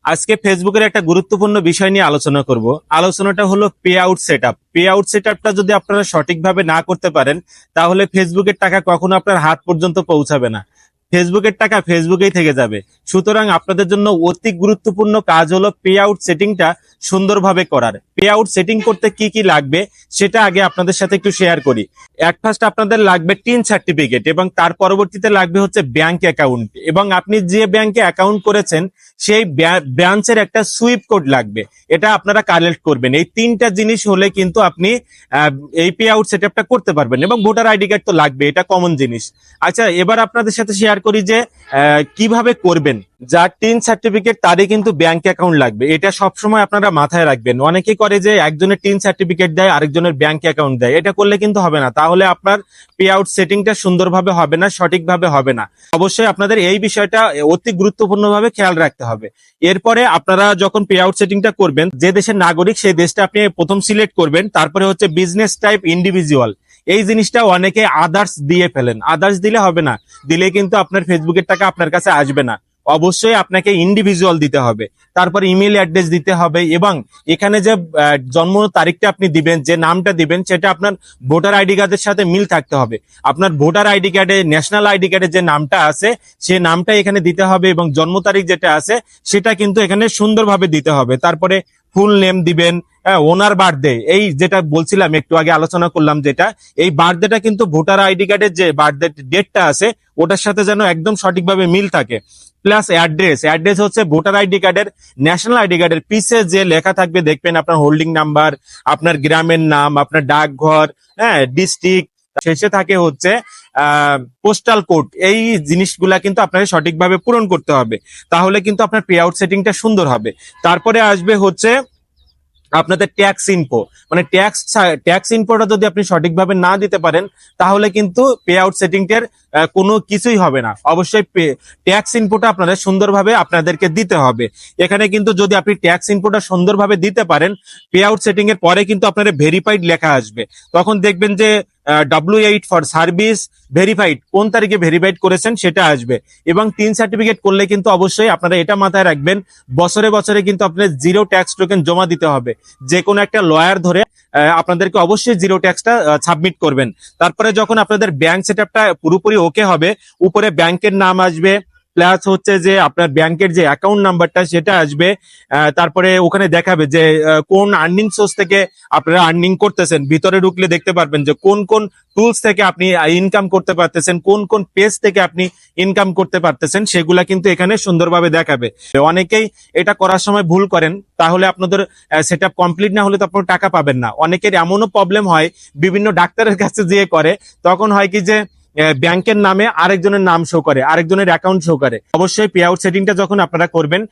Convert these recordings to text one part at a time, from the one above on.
আজকে ফেসবুকের একটা গুরুত্বপূর্ণ বিষয় নিয়ে আলোচনা করব। আলোচনাটা হলো pay out setup. Pay out সেটআপটা যদি আপনারা সঠিকভাবে না করতে পারেন, তাহলে ফেসবুকের টাকা কখনো আপনার হাত পর্যন্ত পৌঁছাবে না। ফেসবুকের টাকা ফেসবুকেই থেকে যাবে। সুতরাং আপনাদের জন্য অতি গুরুত্বপূর্ণ কাজ হলো পে আউট সেটিংটা সুন্দরভাবে করার। পে আউট সেটিং করতে কি কি লাগবে সেটা আগে আপনাদের সাথে একটু শেয়ার করি। এট ফার্স্ট আপনাদের লাগবে টিন সার্টিফিকেট এবং তার পরবর্তীতে লাগবে হচ্ছে ব্যাংক অ্যাকাউন্ট, এবং আপনি যে ব্যাংকে অ্যাকাউন্ট করেছেন সেই ব্রাঞ্চের একটা সুইপ কোড লাগবে। এটা আপনারা কালেক্ট করবেন। এই তিনটা জিনিস হলে কিন্তু আপনি এই পে আউট সেটআপটা করতে পারবেন, এবং ভোটার আইডি কার্ড তো লাগবে, এটা কমন জিনিস। আচ্ছা, এবার আপনাদের সাথে শেয়ার করি যে কিভাবে করবেন। যার টিন সার্টিফিকেট তারই কিন্তু ব্যাংক অ্যাকাউন্ট লাগবে, এটা সবসময় আপনারা মাথায় রাখবেন। অনেকে করে যে একজনের টিন সার্টিফিকেট দেয়, আরেকজনের ব্যাংক অ্যাকাউন্ট দেয়, এটা করলে কিন্তু হবে না। তাহলে আপনার পে আউট সেটিংটা সুন্দরভাবে হবে না, সঠিকভাবে হবে না। অবশ্যই আপনাদের এই বিষয়টা অতি গুরুত্বপূর্ণভাবে খেয়াল রাখতে হবে। এরপরে আপনারা যখন পে আউট সেটিংটা করবেন, যে দেশের নাগরিক সেই দেশটা আপনি প্রথম সিলেক্ট করবেন। তারপরে হচ্ছে বিজনেস টাইপ, ইন্ডিভিজুয়াল। এই জিনিসটা অনেকে আদার্স দিয়ে ফেলেন। আদার্স দিলে হবে না, দিলে কিন্তু আপনার ফেসবুকের টাকা আপনার কাছে আসবে না। অবশ্যই আপনাকে ইন্ডিভিজুয়াল দিতে হবে, তারপর ইমেল অ্যাড্রেস দিতে হবে, এবং এখানে যে জন্ম তারিখটা আপনি দিবেন, যে নামটা দিবেন, সেটা আপনার ভোটার আইডি কার্ডের সাথে মিল থাকতে হবে। আপনার ভোটার আইডি কার্ডে, ন্যাশনাল আইডি কার্ডে যে নামটা আছে সেই নামটা এখানে দিতে হবে, এবং জন্ম তারিখ যেটা আছে সেটা কিন্তু এখানে সুন্দরভাবে দিতে হবে। তারপরে ফুল নেম দিবেন, ওনার বার্থডে, এই যেটা বলছিলাম একটু আগে আলোচনা করলাম, যেটা এই বার্থডেটা কিন্তু ভোটার আইডি কার্ডের যে বার্থডে ডেটটা আছে ওটার সাথে যেন একদম সঠিকভাবে মিল থাকে। প্লাস অ্যাড্রেস, অ্যাড্রেস হচ্ছে ভোটার আইডি কার্ডের, ন্যাশনাল আইডি কার্ডের পিছে যে লেখা থাকবে দেখবেন, আপনার হোল্ডিং নাম্বার, আপনার গ্রামের নাম, আপনার ডাকঘর, ডিস্ট্রিক্ট, শেষে থাকে হচ্ছে পোস্টাল কোড। এই জিনিসগুলা কিন্তু আপনাকে সঠিকভাবে পূরণ করতে হবে, তাহলে কিন্তু আপনার পে আউট সেটিংটা সুন্দর হবে। তারপরে আসবে হচ্ছে আপনাদের ট্যাক্স ইনফো, মানে ট্যাক্স ইনফোটা যদি আপনি সঠিকভাবে না দিতে পারেন, তাহলে কিন্তু পে আউট সেটিংটার কোনো কিছুই হবে না। অবশ্যই ট্যাক্স ইনফোটা আপনাদের সুন্দরভাবে আপনাদেরকে দিতে হবে। এখানে কিন্তু যদি আপনি ট্যাক্স ইনফোটা সুন্দরভাবে দিতে পারেন, পে আউট সেটিং এর পরে কিন্তু আপনার ভেরিফাইড লেখা আসবে। তখন দেখবেন যে W8 ফর সার্ভিস ভেরিফাইড, কোন তারিখে ভেরিফাইড করেছেন সেটা আসবে। এবং টিন সার্টিফিকেট করলে কিন্তু অবশ্যই আপনারা এটা মাথায় রাখবেন, বছরে বছরে কিন্তু আপনার জিরো ট্যাক্স টোকেন জমা দিতে হবে। যে কোনো একটা লয়ার ধরে আপনাদেরকে অবশ্যই জিরো ট্যাক্সটা সাবমিট করবেন। তারপরে যখন আপনাদের ব্যাংক সেটআপটা পুরোপুরি ওকে হবে, উপরে ব্যাংকের নাম আসবে, প্লাস হচ্ছে যে আপনার ব্যাংকের যে অ্যাকাউন্ট নাম্বারটা সেটা আসবে। তারপরে ওখানে দেখাবে যে কোন আর্নিং সোর্স থেকে আপনারা আর্নিং করতেছেন। ভিতরে ঢুকলে দেখতে পারবেন যে কোন কোন টুলস থেকে আপনি ইনকাম করতে পারতেছেন, কোন কোন পেজ থেকে আপনি ইনকাম করতে পারতেছেন, সেগুলা কিন্তু এখানে সুন্দরভাবে দেখাবে। অনেকেই এটা করার সময় ভুল করেন, তাহলে আপনাদের সেটআপ কমপ্লিট না হলে তো আপনার টাকা পাবেন না। অনেকের এমনও প্রবলেম হয়, বিভিন্ন ডাক্তারের কাছে যেয়ে করে, তখন হয় কি যে ব্যাংকের নামে আরেকজনের নাম শো করে, আরেকজনের অ্যাকাউন্ট শো করে। অবশ্যই পে আউট সেটিংটা যখন আপনারা করবেন,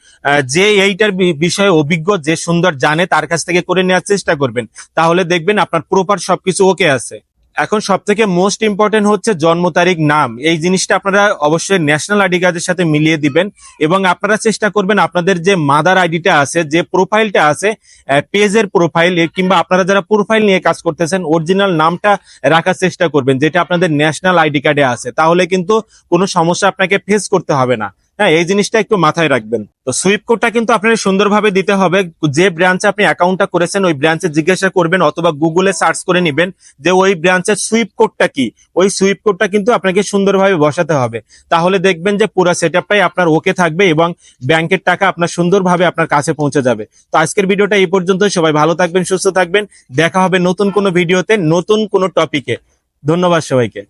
যে এইটার বিষয়ে অভিজ্ঞ, যে সুন্দর জানে, তার কাছ থেকে করে নেওয়ার চেষ্টা করবেন, তাহলে দেখবেন আপনার প্রপার সবকিছু ওকে আছে। এখন সব থেকে মোস্ট ইম্পর্টেন্ট হচ্ছে জন্ম তারিখ, নাম। এই জিনিসটা আপনারা অবশ্যই ন্যাশনাল আইডি কার্ডের সাথে মিলিয়ে দিবেন, এবং আপনারা চেষ্টা করবেন আপনাদের যে মাদার আইডিটা আছে, যে প্রোফাইলটা আছে, পেজের প্রোফাইল, কিংবা আপনারা যারা প্রোফাইল নিয়ে কাজ করতেছেন, অরিজিনাল নামটা রাখার চেষ্টা করবেন, যেটা আপনাদের ন্যাশনাল আইডি কার্ডে আছে। তাহলে কিন্তু কোনো সমস্যা আপনাকে ফেস করতে হবে না। হ্যাঁ, এই জিনিসটা একটু মাথায় রাখবেন। তো সুইপ কোডটা কিন্তু আপনার সুন্দরভাবে দিতে হবে। যে ব্রাঞ্চে আপনি অ্যাকাউন্টটা করেছেন ওই ব্রাঞ্চে জিজ্ঞাসা করবেন, অথবা গুগলে সার্চ করে নেবেন যে ওই ব্রাঞ্চের সুইপ কোডটা কি। ওই সুইপ কোডটা কিন্তু আপনাকে সুন্দরভাবে বসাতে হবে, তাহলে দেখবেন যে পুরো সেটআপটাই আপনার ওকে থাকবে, এবং ব্যাংকের টাকা আপনার সুন্দরভাবে আপনার কাছে পৌঁছে যাবে। তো আজকের ভিডিওটা এই পর্যন্ত। সবাই ভালো থাকবেন, সুস্থ থাকবেন। দেখা হবে নতুন কোনো ভিডিওতে, নতুন কোনো টপিকে। ধন্যবাদ সবাইকে।